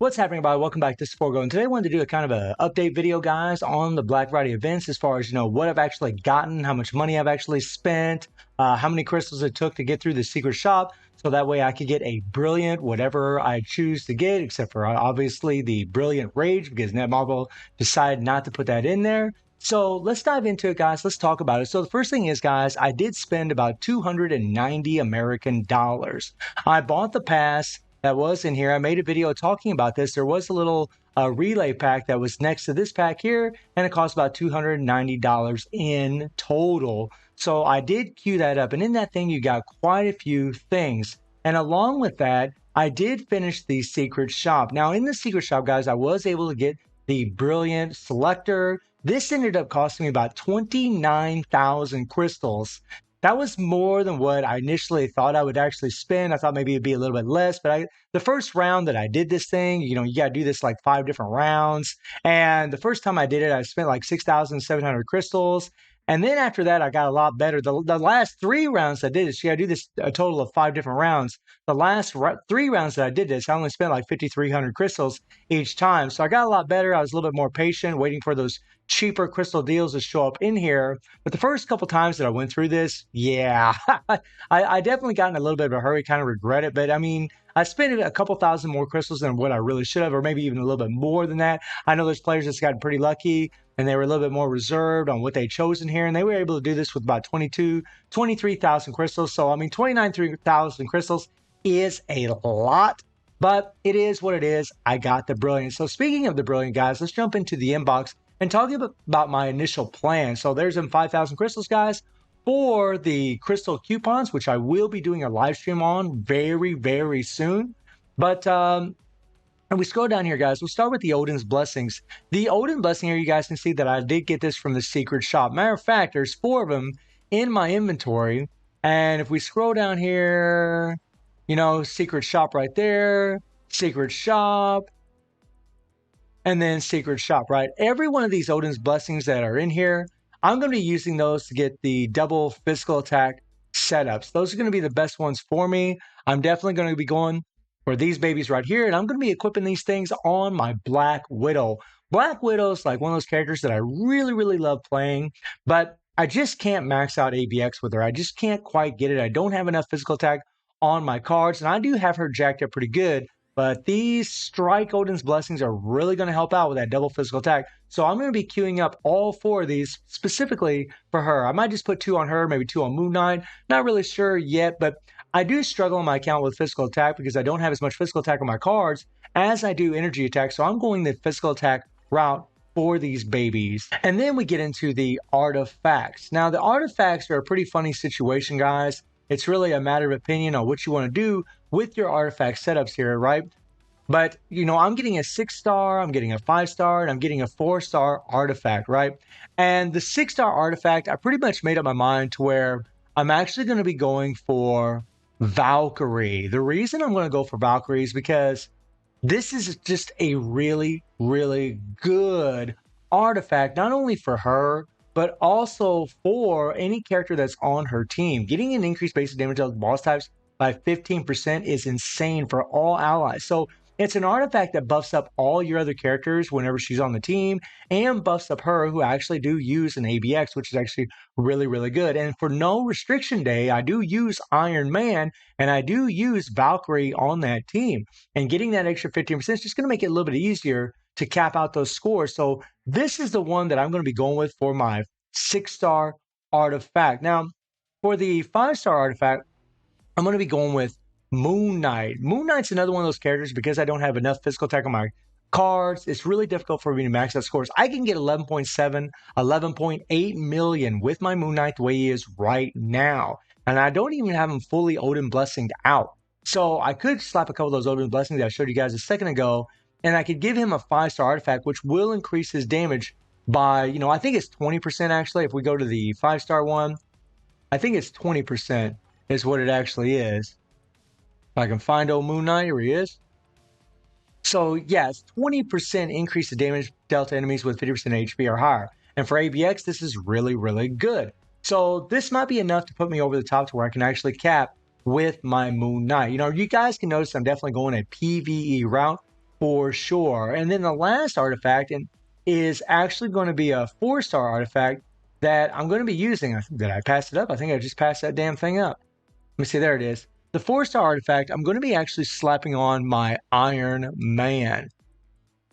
What's happening, everybody? Welcome back to Sporgo. And today I wanted to do a kind of a update video, guys, on the Black Friday events as far as, what I've actually gotten, how much money I've actually spent, how many crystals it took to get through the secret shop. So that way I could get a brilliant whatever I choose to get, except for obviously the brilliant rage because Netmarble decided not to put that in there. So let's dive into it, guys. Let's talk about it. So the first thing is, guys, I did spend about 290 American dollars. I bought the pass that was in here. I made a video talking about this. There was a little relay pack that was next to this pack here, and it cost about $290 in total. So I did queue that up, and in that thing, you got quite a few things. And along with that, I did finish the secret shop. Now, in the secret shop, guys, I was able to get the Brilliant Selector. This ended up costing me about 29,000 crystals. That was more than what I initially thought I would actually spend. I thought maybe it'd be a little bit less, but the first round that I did this thing, you got to do this like 5 different rounds. And the first time I did it, I spent like 6,700 crystals. And then after that, I got a lot better. The last 3 rounds I did this, you got to do this a total of 5 different rounds. The last 3 rounds that I did this, I only spent like 5,300 crystals each time. So I got a lot better. I was a little bit more patient, waiting for those cheaper crystal deals to show up in here. But the first couple times that I went through this, yeah, I definitely got in a little bit of a hurry, kind of regret it. But I mean, I spent a couple thousand more crystals than what I really should have, or maybe even a little bit more than that. I know there's players that's gotten pretty lucky and they were a little bit more reserved on what they chose in here. And they were able to do this with about 23,000 crystals. So, I mean, 29,000 crystals is a lot, but it is what it is. I got the Brilliant. So speaking of the Brilliant, guys, let's jump into the inbox and talking about my initial plan. So there's them 5,000 crystals, guys, for the crystal coupons, which I will be doing a live stream on very, very soon. But and we scroll down here, guys. We'll start with the Odin's Blessings. The Odin Blessing here, you guys can see that I did get this from the secret shop. Matter of fact, there's 4 of them in my inventory. And if we scroll down here, secret shop right there, secret shop, and then secret shop, right? Every one of these Odin's Blessings that are in here, I'm going to be using those to get the double physical attack setups. Those are going to be the best ones for me. I'm definitely going to be going for these babies right here, and I'm going to be equipping these things on my Black Widow. Black Widow is like one of those characters that I really, really love playing, but I just can't max out ABX with her. I just can't quite get it. I don't have enough physical attack on my cards, and I do have her jacked up pretty good. But these Strike Odin's Blessings are really going to help out with that double physical attack. So I'm going to be queuing up all 4 of these specifically for her. I might just put 2 on her, maybe 2 on Moon Knight. Not really sure yet, but I do struggle on my account with physical attack because I don't have as much physical attack on my cards as I do energy attack. So I'm going the physical attack route for these babies. And then we get into the artifacts. Now, the artifacts are a pretty funny situation, guys. It's really a matter of opinion on what you want to do with your artifact setups here, right? But, I'm getting a 6-star, I'm getting a 5-star, and I'm getting a 4-star artifact, right? And the 6-star artifact, I pretty much made up my mind to where I'm actually going to be going for Valkyrie. The reason I'm going to go for Valkyrie is because this is just a really, really good artifact, not only for her, but also for any character that's on her team. Getting an increased basic damage on boss types by 15% is insane for all allies. So it's an artifact that buffs up all your other characters whenever she's on the team and buffs up her who actually do use an ABX, which is actually really, really good. And for no restriction day, I do use Iron Man and I do use Valkyrie on that team. And getting that extra 15% is just going to make it a little bit easier to cap out those scores. So this is the one that I'm going to be going with for my 6-star artifact. Now, for the 5-star artifact, I'm going to be going with Moon Knight. Moon Knight's another one of those characters because I don't have enough physical attack on my cards. It's really difficult for me to max out scores. I can get 11.7, 11.8 million with my Moon Knight the way he is right now. And I don't even have him fully Odin Blessinged out. So I could slap a couple of those Odin Blessings that I showed you guys a second ago, and I could give him a 5-star artifact, which will increase his damage by, I think it's 20% actually. If we go to the 5-star one, I think it's 20% is what it actually is. If I can find old Moon Knight, where he is. So yeah, it's 20% increase the damage dealt to enemies with 50% HP or higher. And for ABX, this is really, really good. So this might be enough to put me over the top to where I can actually cap with my Moon Knight. You guys can notice I'm definitely going a PvE route. for sure. And then the last artifact is actually going to be a 4-star artifact that I'm going to be using. Did I pass it up? I think I just passed that damn thing up. Let me see. There it is. The 4-star artifact, I'm going to be actually slapping on my Iron Man.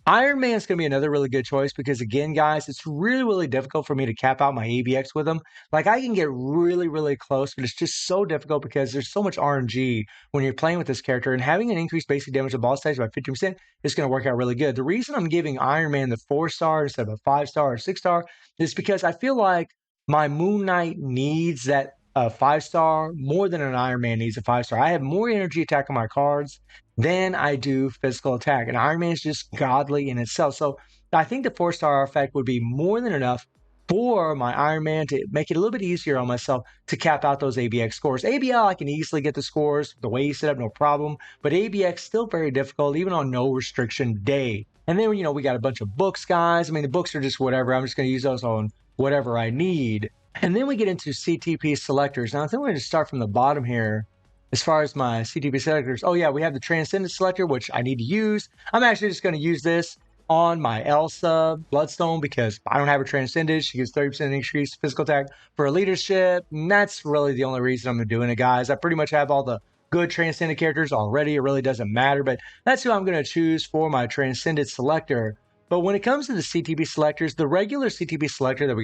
Iron Man's going to be another really good choice because, again, guys, it's really, really difficult for me to cap out my ABX with them. Like, I can get really, really close, but it's just so difficult because there's so much RNG when you're playing with this character, and having an increased basic damage of ball stage by 50% is going to work out really good. The reason I'm giving Iron Man the 4-star instead of a 5-star or 6-star is because I feel like my Moon Knight needs that 5-star more than an Iron Man needs a 5-star. I have more energy attack on my cards than I do physical attack. And Iron Man is just godly in itself. So I think the 4-star effect would be more than enough for my Iron Man to make it a little bit easier on myself to cap out those ABX scores. ABL, I can easily get the scores the way you set up, no problem. But ABX, still very difficult, even on no restriction day. And then, we got a bunch of books, guys. I mean, the books are just whatever. I'm just going to use those on whatever I need. And then we get into CTP selectors. Now, I think we're going to start from the bottom here. As far as my CTP selectors, oh yeah, we have the Transcendent selector, which I need to use. I'm actually just going to use this on my Elsa Bloodstone because I don't have a Transcendent. She gets 30% increased physical attack for her leadership. And that's really the only reason I'm doing it, guys. I pretty much have all the good Transcendent characters already. It really doesn't matter, but that's who I'm going to choose for my Transcendent selector. But when it comes to the CTP selectors, the regular CTP selector that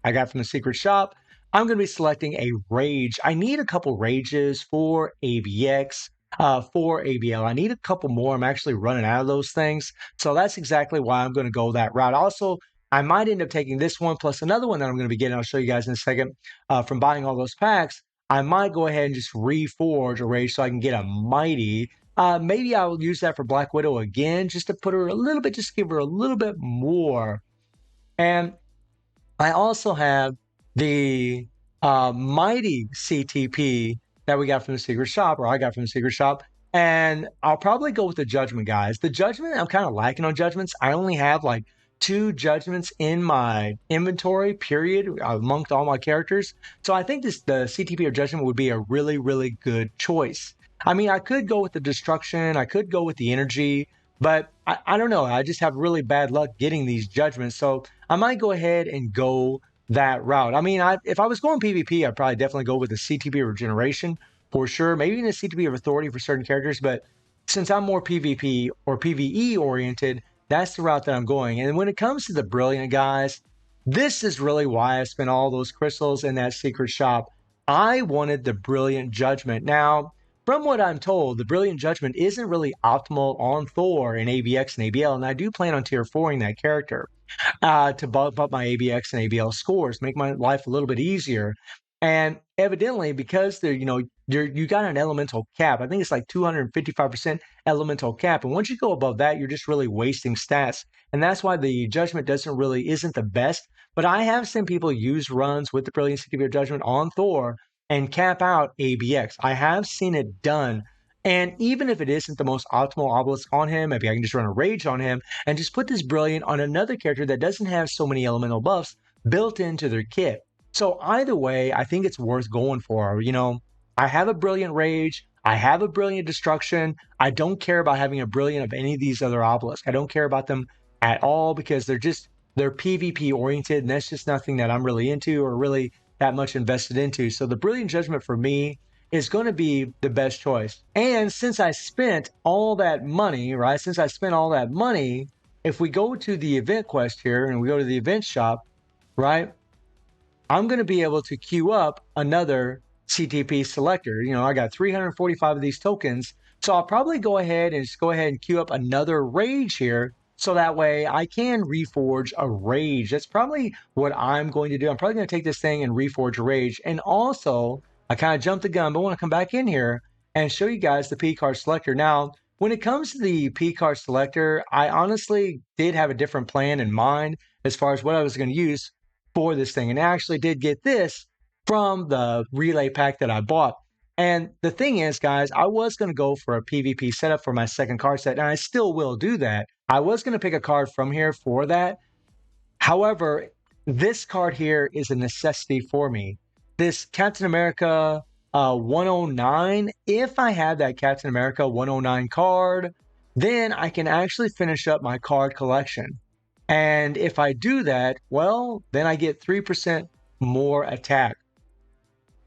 I got from the secret shop, I'm going to be selecting a rage. I need a couple rages for ABX, for ABL. I need a couple more. I'm actually running out of those things. So that's exactly why I'm going to go that route. Also, I might end up taking this one plus another one that I'm going to be getting. I'll show you guys in a second from buying all those packs. I might go ahead and just reforge a rage so I can get a mighty. Maybe I'll use that for Black Widow again, just to put her a little bit, just give her a little bit more. And I also have the mighty CTP that we got from the secret shop, or I got from the secret shop. And I'll probably go with the Judgment, guys. The Judgment, I'm kind of lacking on Judgments. I only have like 2 Judgments in my inventory, period, amongst all my characters. So I think the CTP or Judgment would be a really, really good choice. I mean, I could go with the Destruction. I could go with the Energy. But I don't know. I just have really bad luck getting these Judgments. So I might go ahead and go that route. I mean, if I was going PvP, I'd probably definitely go with the CTP Regeneration for sure. Maybe even a CTP of Authority for certain characters. But since I'm more PvP or PvE oriented, that's the route that I'm going. And when it comes to the Brilliant, guys, this is really why I spent all those crystals in that secret shop. I wanted the Brilliant Judgment. Now, from what I'm told, the Brilliant Judgment isn't really optimal on Thor in ABX and ABL, and I do plan on tier 4ing that character to bump up my ABX and ABL scores, make my life a little bit easier. And evidently, because you got an elemental cap, I think it's like 255% elemental cap, and once you go above that, you're just really wasting stats, and that's why the Judgment isn't the best. But I have seen people use runs with the Brilliant CTP Judgment on Thor and cap out ABX. I have seen it done. And even if it isn't the most optimal obelisk on him, maybe I can just run a rage on him and just put this Brilliant on another character that doesn't have so many elemental buffs built into their kit. So either way, I think it's worth going for. I have a Brilliant Rage. I have a Brilliant Destruction. I don't care about having a Brilliant of any of these other obelisks. I don't care about them at all because they're PvP oriented, and that's just nothing that I'm really into or really that much invested into. So the Brilliant Judgment for me is going to be the best choice. And since I spent all that money, right? Since I spent all that money, if we go to the event quest here and we go to the event shop, right? I'm going to be able to queue up another CTP selector. I got 345 of these tokens. So I'll probably go ahead and queue up another rage here. So that way I can reforge a rage. That's probably what I'm going to do. I'm probably going to take this thing and reforge a rage. And also, I kind of jumped the gun, but I want to come back in here and show you guys the P card selector. Now, when it comes to the P card selector, I honestly did have a different plan in mind as far as what I was going to use for this thing. And I actually did get this from the relay pack that I bought. And the thing is, guys, I was going to go for a PvP setup for my second card set, and I still will do that. I was going to pick a card from here for that. However, this card here is a necessity for me. This Captain America 109, if I had that Captain America 109 card, then I can actually finish up my card collection. And if I do that, well, then I get 3% more attack.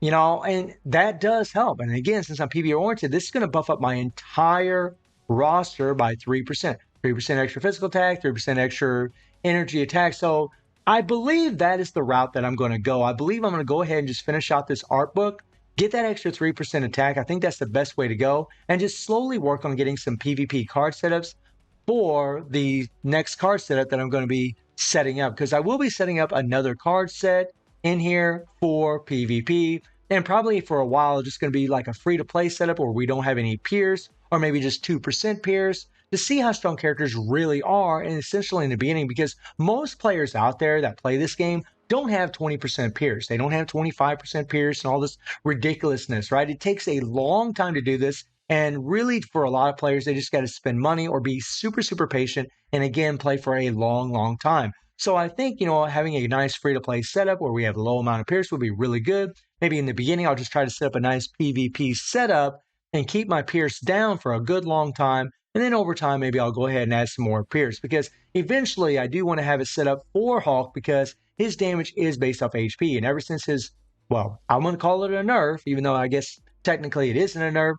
And that does help. And again, since I'm PvE oriented, this is going to buff up my entire roster by 3%. 3% extra physical attack, 3% extra energy attack. So I believe that is the route that I'm going to go. I believe I'm going to go ahead and just finish out this art book, get that extra 3% attack. I think that's the best way to go. And just slowly work on getting some PvP card setups for the next card setup that I'm going to be setting up. Because I will be setting up another card set in here for PvP. And probably for a while, just going to be like a free-to-play setup where we don't have any peers, or maybe just 2% peers, to see how strong characters really are, and essentially in the beginning, because most players out there that play this game don't have 20% peers. They don't have 25% peers and all this ridiculousness, right? It takes a long time to do this. And really, for a lot of players, they just got to spend money or be super, super patient and again, play for a long, long time. So I think, having a nice free-to-play setup where we have a low amount of peers would be really good. Maybe in the beginning, I'll just try to set up a nice PvP setup and keep my Pierce down for a good long time. And then over time, maybe I'll go ahead and add some more Pierce, because eventually I do want to have it set up for Hulk because his damage is based off HP. And ever since I'm going to call it a nerf, even though I guess technically it isn't a nerf,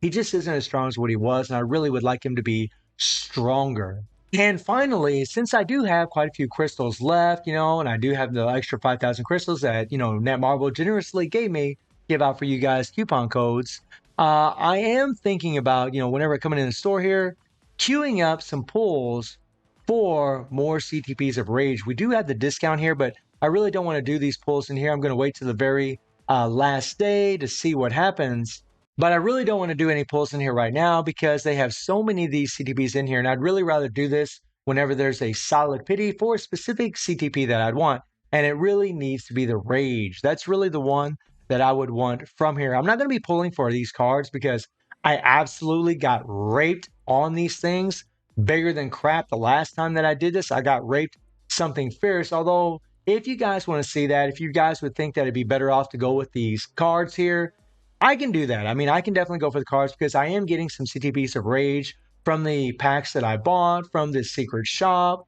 he just isn't as strong as what he was. And I really would like him to be stronger. And finally, since I do have quite a few crystals left, and I do have the extra 5,000 crystals that, Netmarble generously gave me, give out for you guys coupon codes, I am thinking about, whenever coming in the store here, queuing up some pulls for more CTPs of Rage. We do have the discount here, but I really don't want to do these pulls in here. I'm going to wait till the very last day to see what happens. But I really don't want to do any pulls in here right now because they have so many of these CTPs in here. And I'd really rather do this whenever there's a solid pity for a specific CTP that I'd want. And it really needs to be the Rage. That's really the one that I would want from here. I'm not going to be pulling for these cards because I absolutely got raped on these things bigger than crap. The last time that I did this, I got raped something fierce. Although, if you guys want to see that, if you guys would think that it'd be better off to go with these cards here, I can do that. I mean, I can definitely go for the cards because I am getting some CTPs of Rage from the packs that I bought from this secret shop.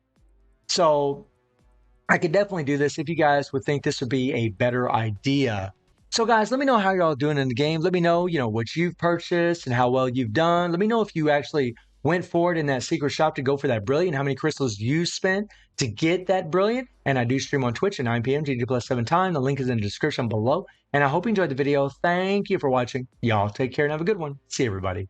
So I could definitely do this if you guys would think this would be a better idea. So guys, let me know how y'all doing in the game. Let me know, what you've purchased and how well you've done. Let me know if you actually went for it in that secret shop to go for that brilliant, how many crystals you spent to get that brilliant. And I do stream on Twitch at 9 p.m. GG+7 time. The link is in the description below. And I hope you enjoyed the video. Thank you for watching. Y'all take care and have a good one. See everybody.